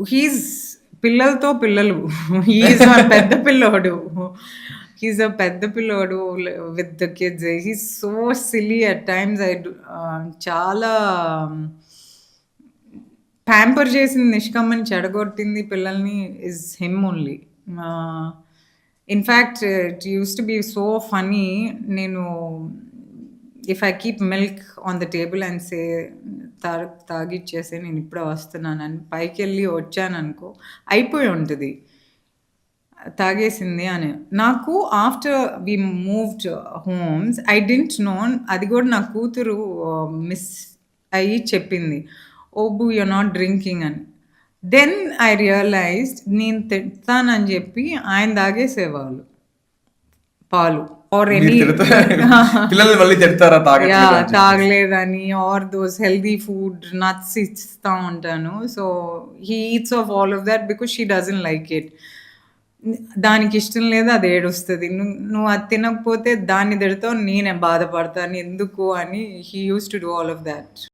He's పిల్లలతో పిల్లలు. He's ఆ పెద్ద పిల్లోడు. హీస్ అ పెద్ద పిల్లోడు with the kids. He's so silly at times. చాలా ప్యాంపర్ చేసింది నిష్కమ్మని, చెడగొట్టింది పిల్లల్ని is him only. Ah, in fact it used to be so funny. నేను if I keep milk on the table and say తాగిచ్చేసేయి నేనిప్పుడే వస్తున్నానని పైకెళ్ళి వచ్చాననుకో, అయిపోయి ఉంటది. తాగేసింది అని. నాకు after we moved homes I didn't know, అది గూడా నా కూతురు మిస్ అయ్యి చెప్పింది. "ఓబు యూ ఆర్ నాట్ డ్రింకింగ్" అని. దెన్ ఐ రియలైజ్డ్ నేను తిడతానని జెప్పి ఆయన తాగేసేవాళ్ళు పాలు. ఆర్ మీరు ఎనీ పిల్లల్ని మళ్ళీ తిడతారా తాగట్లేదు యాహ్! అని చెప్పేసి? తాగలేదని or those healthy food nuts ఇస్తా ఉంటాను. So, he eats of all of that because she doesn't like it. దానికిష్టం లేదు, అది ఏడుస్తది. నువ్వు అది తినకపోతే దాన్ని తిడతావు, నేనే బాధపడతాను ఎందుకు అని he used to do all of that.